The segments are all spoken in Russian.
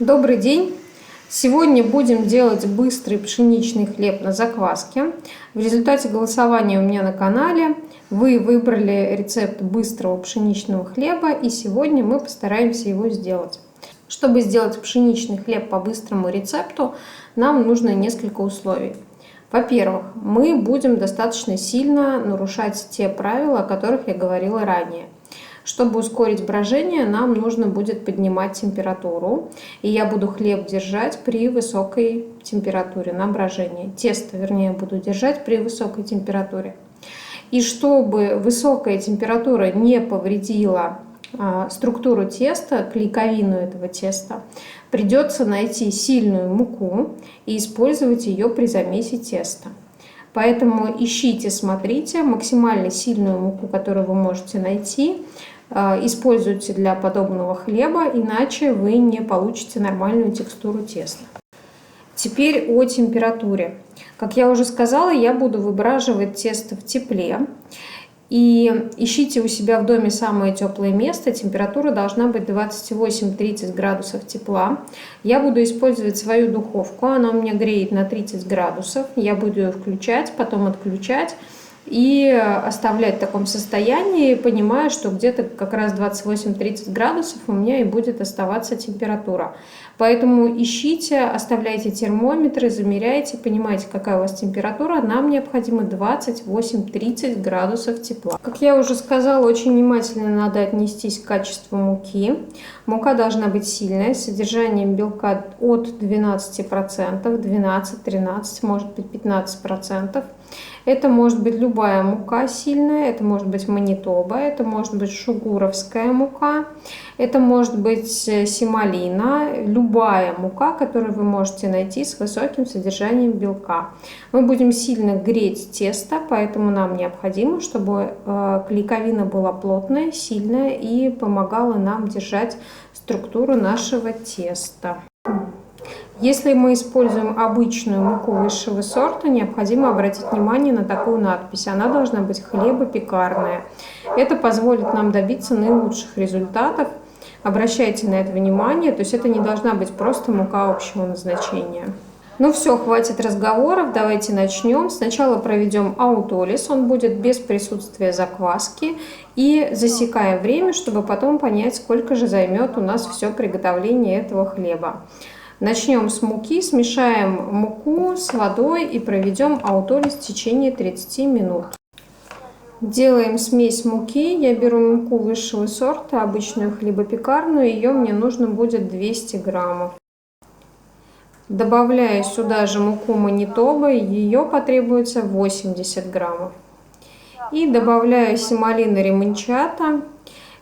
Добрый день! Сегодня будем делать быстрый пшеничный хлеб на закваске. В результате голосования у меня на канале вы выбрали рецепт быстрого пшеничного хлеба, и сегодня мы постараемся его сделать. Чтобы сделать пшеничный хлеб по быстрому рецепту, нам нужно несколько условий. Во-первых, мы будем достаточно сильно нарушать те правила, о которых я говорила ранее. Чтобы ускорить брожение, нам нужно будет поднимать температуру, и я буду хлеб держать при высокой температуре на брожение. Тесто, вернее, буду держать при высокой температуре. И чтобы высокая температура не повредила структуру теста, клейковину этого теста, придется найти сильную муку и использовать ее при замесе теста. Поэтому ищите, смотрите максимально сильную муку, которую вы можете найти. Используйте для подобного хлеба, иначе вы не получите нормальную текстуру теста. Теперь о температуре. Как я уже сказала, я буду выбраживать тесто в тепле. И ищите у себя в доме самое теплое место. Температура должна быть 28-30 градусов тепла. Я буду использовать свою духовку. Она у меня греет на 30 градусов. Я буду ее включать, потом отключать и оставлять в таком состоянии, понимая, что где-то как раз 28-30 градусов у меня и будет оставаться температура. Поэтому ищите, оставляйте термометры, замеряйте, понимаете, какая у вас температура. Нам необходимо 28-30 градусов тепла. Как я уже сказала, очень внимательно надо отнестись к качеству муки. Мука должна быть сильная, с содержанием белка от 12%, 12-13%, может быть 15%. Это может быть любая мука сильная, это может быть манитоба, это может быть шугуровская мука, это может быть семолина, любая мука, которую вы можете найти с высоким содержанием белка. Мы будем сильно греть тесто, поэтому нам необходимо, чтобы клейковина была плотная, сильная и помогала нам держать структуру нашего теста. Если мы используем обычную муку высшего сорта, необходимо обратить внимание на такую надпись. Она должна быть хлебопекарная. Это позволит нам добиться наилучших результатов. Обращайте на это внимание. То есть это не должна быть просто мука общего назначения. Ну все, хватит разговоров, давайте начнем. Сначала проведем аутолиз, он будет без присутствия закваски. И засекаем время, чтобы потом понять, сколько же займет у нас все приготовление этого хлеба. Начнем с муки, смешаем муку с водой и проведем аутолиз в течение 30 минут. Делаем смесь муки. Я беру муку высшего сорта, обычную хлебопекарную, ее мне нужно будет 200 граммов. Добавляю сюда же муку манитоба, ее потребуется 80 граммов. И добавляю семолину ремончата,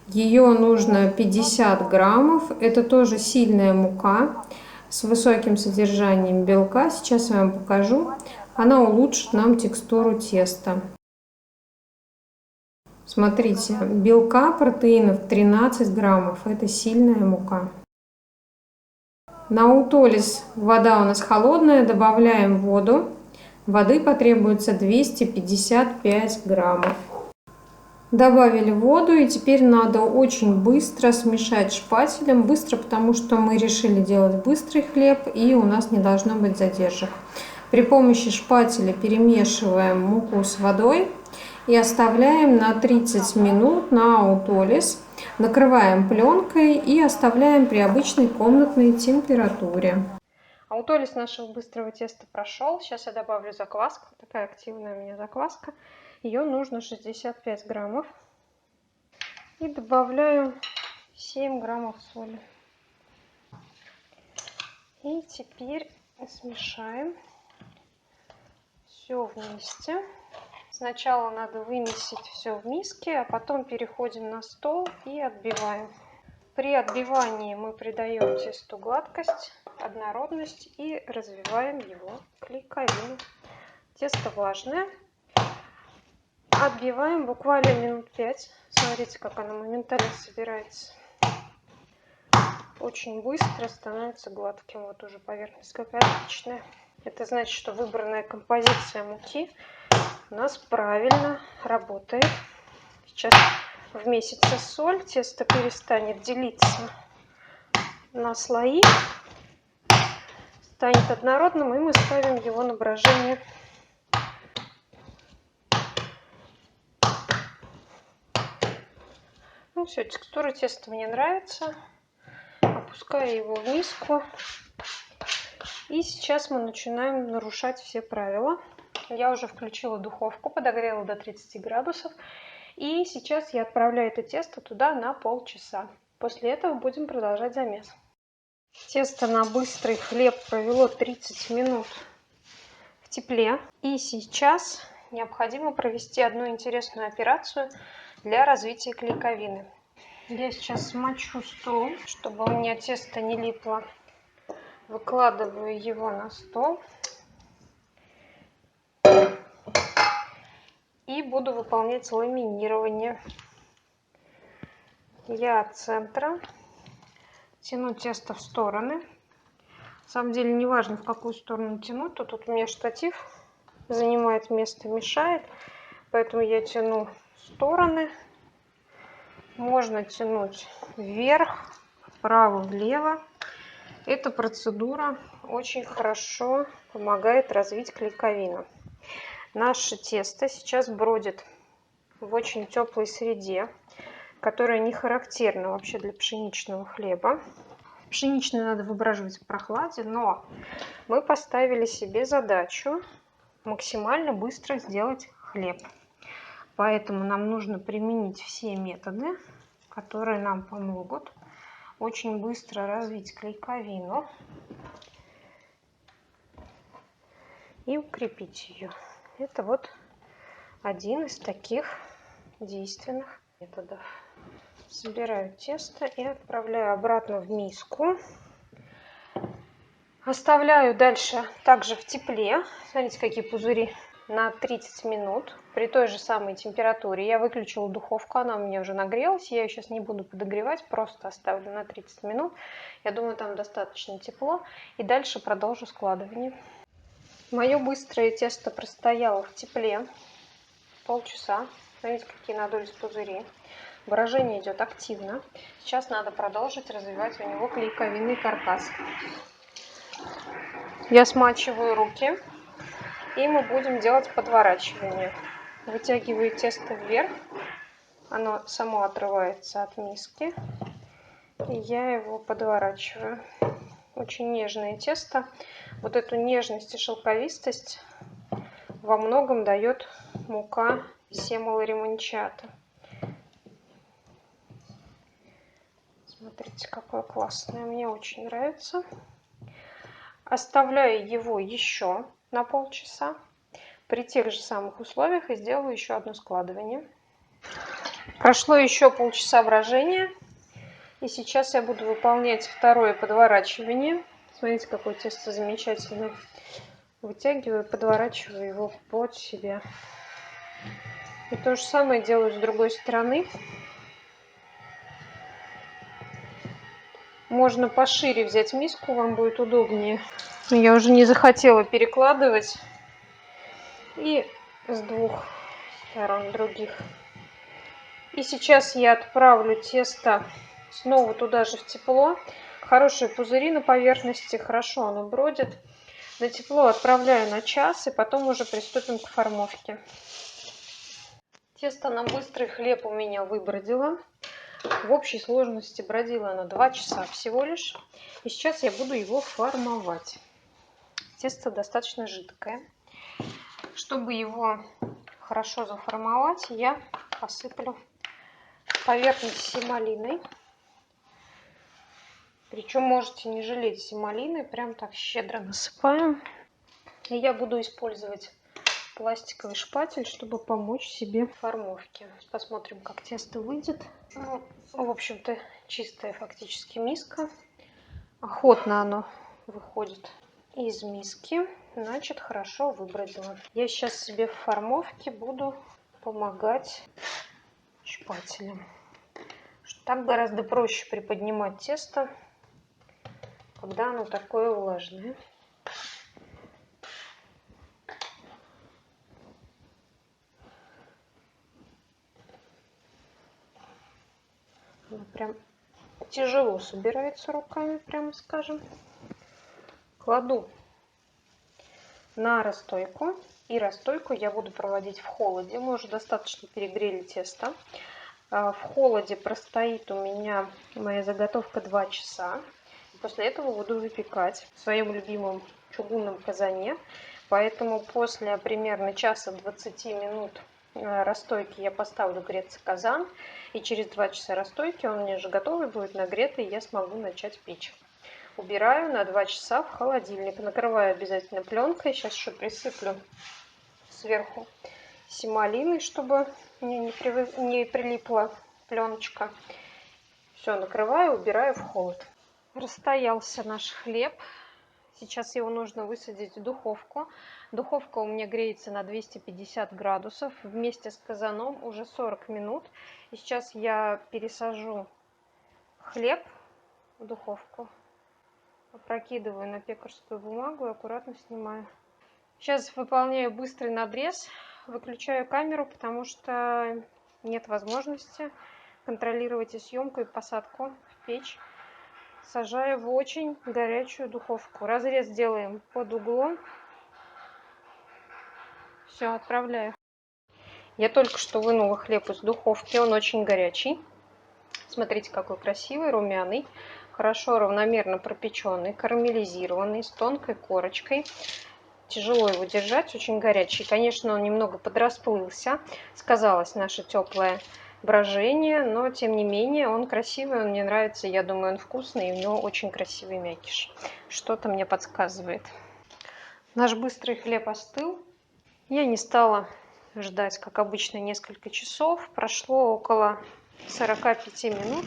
ее нужно 50 граммов, это тоже сильная мука с высоким содержанием белка. Сейчас я вам покажу. Она улучшит нам текстуру теста. Смотрите, белка, протеинов 13 граммов. Это сильная мука. На аутолиз вода у нас холодная. Добавляем воду. Воды потребуется 255 граммов. Добавили воду, и теперь надо очень быстро смешать шпателем. Быстро, потому что мы решили делать быстрый хлеб, и у нас не должно быть задержек. При помощи шпателя перемешиваем муку с водой и оставляем на 30 минут на аутолиз. Накрываем пленкой и оставляем при обычной комнатной температуре. Аутолиз нашего быстрого теста прошел. Сейчас я добавлю закваску. Такая активная у меня закваска. Ее нужно 65 граммов. И добавляю 7 граммов соли. И теперь смешаем все вместе. Сначала надо вымесить все в миске, а потом переходим на стол и отбиваем. При отбивании мы придаем тесту гладкость, однородность и развиваем его клейковину. Тесто влажное. Отбиваем буквально минут 5. Смотрите, как оно моментально собирается. Очень быстро становится гладким. Вот уже поверхность какая отличная. Это значит, что выбранная композиция муки у нас правильно работает. Сейчас вмесится соль, тесто перестанет делиться на слои, станет однородным, и мы ставим его на брожение. Ну все, текстура теста мне нравится. Опускаю его в миску. И сейчас мы начинаем нарушать все правила. Я уже включила духовку, подогрела до 30 градусов. И сейчас я отправляю это тесто туда на полчаса. После этого будем продолжать замес. Тесто на быстрый хлеб провело 30 минут в тепле. И сейчас необходимо провести одну интересную операцию для развития клейковины. Я сейчас смочу стол, чтобы у меня тесто не липло. Выкладываю его на стол. И буду выполнять ламинирование. Я от центра тяну тесто в стороны. На самом деле не важно, в какую сторону тянуть. Тут у меня штатив занимает место, мешает. Поэтому я тяну в стороны. Можно тянуть вверх, вправо, влево. Эта процедура очень хорошо помогает развить клейковину. Наше тесто сейчас бродит в очень теплой среде, которая не характерна вообще для пшеничного хлеба. Пшеничный надо выбраживать в прохладе, но мы поставили себе задачу максимально быстро сделать хлеб. Поэтому нам нужно применить все методы, которые нам помогут очень быстро развить клейковину и укрепить ее. Это вот один из таких действенных методов. Собираю тесто и отправляю обратно в миску. Оставляю дальше также в тепле. Смотрите, какие пузыри. На 30 минут при той же самой температуре. Я выключила духовку, она у меня уже нагрелась. Я ее сейчас не буду подогревать, просто оставлю на 30 минут. Я думаю, там достаточно тепло. И дальше продолжу складывание. Мое быстрое тесто простояло в тепле полчаса. Смотрите, какие надулись пузыри. Брожение идет активно. Сейчас надо продолжить развивать у него клейковинный каркас. Я смачиваю руки. И мы будем делать подворачивание. Вытягиваю тесто вверх. Оно само отрывается от миски. И я его подворачиваю. Очень нежное тесто. Вот эту нежность и шелковистость во многом дает мука семола ремончата. Смотрите, какое классное. Мне очень нравится. Оставляю его еще на полчаса при тех же самых условиях и сделаю еще одно складывание. Прошло еще полчаса брожения. И сейчас я буду выполнять второе подворачивание. Смотрите, какое тесто замечательное. Вытягиваю, подворачиваю его под себя. И то же самое делаю с другой стороны. Можно пошире взять миску, вам будет удобнее. Но я уже не захотела перекладывать. И с двух сторон других. И сейчас я отправлю тесто снова туда же в тепло. Хорошие пузыри на поверхности, хорошо оно бродит. На тепло отправляю на час, и потом уже приступим к формовке. Тесто на быстрый хлеб у меня выбродило. В общей сложности бродило оно 2 часа всего лишь. И сейчас я буду его формовать. Тесто достаточно жидкое. Чтобы его хорошо заформовать, я посыплю поверхность семалиной. Причем можете не жалеть семалины, прям так щедро насыпаем. И я буду использовать пластиковый шпатель, чтобы помочь себе в формовке. Посмотрим, как тесто выйдет. Ну, в общем-то, чистая фактически миска. Охотно оно выходит из миски. Значит, хорошо выбродило. Я сейчас себе в формовке буду помогать шпателем. Так гораздо проще приподнимать тесто, когда оно такое влажное. Оно прям тяжело собирается руками, прямо скажем. Кладу на расстойку. И расстойку я буду проводить в холоде. Мы уже достаточно перегрели тесто. В холоде простоит у меня моя заготовка 2 часа. После этого буду выпекать в своем любимом чугунном казане. Поэтому после примерно часа 20 минут расстойки я поставлю греться казан. И через 2 часа расстойки он мне же готовый будет, нагретый, и я смогу начать печь. Убираю на 2 часа в холодильник. Накрываю обязательно пленкой. Сейчас еще присыплю сверху семалиной, чтобы мне не прилипла пленочка. Все, накрываю, убираю в холод. Расстоялся наш хлеб. Сейчас его нужно высадить в духовку. Духовка у меня греется на 250 градусов вместе с казаном уже 40 минут. И сейчас я пересажу хлеб в духовку. Опрокидываю на пекарскую бумагу и аккуратно снимаю. Сейчас выполняю быстрый надрез. Выключаю камеру, потому что нет возможности контролировать и съемку, и посадку в печь. Сажаю в очень горячую духовку. Разрез делаем под углом. Все, отправляю. Я только что вынула хлеб из духовки. Он очень горячий. Смотрите, какой красивый, румяный. Хорошо, равномерно пропеченный, карамелизированный, с тонкой корочкой. Тяжело его держать, очень горячий. Конечно, он немного подрасплылся. Сказалось наше теплое брожение, но тем не менее он красивый, он мне нравится. Я думаю, он вкусный, и у него очень красивый мякиш. Что-то мне подсказывает. Наш быстрый хлеб остыл. Я не стала ждать, как обычно, несколько часов. Прошло около 45 минут.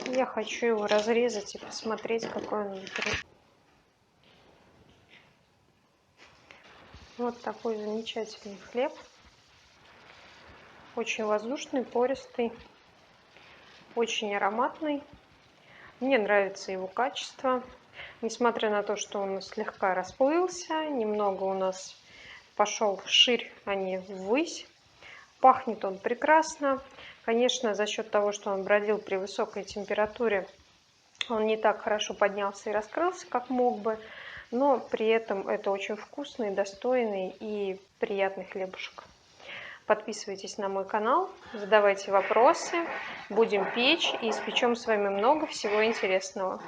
Я хочу его разрезать и посмотреть, какой он внутри. Вот такой замечательный хлеб. Очень воздушный, пористый, очень ароматный. Мне нравится его качество. Несмотря на то, что он слегка расплылся, немного у нас пошел вширь, а не ввысь. Пахнет он прекрасно. Конечно, за счет того, что он бродил при высокой температуре, он не так хорошо поднялся и раскрылся, как мог бы. Но при этом это очень вкусный, достойный и приятный хлебушек. Подписывайтесь на мой канал, задавайте вопросы, будем печь и испечем с вами много всего интересного.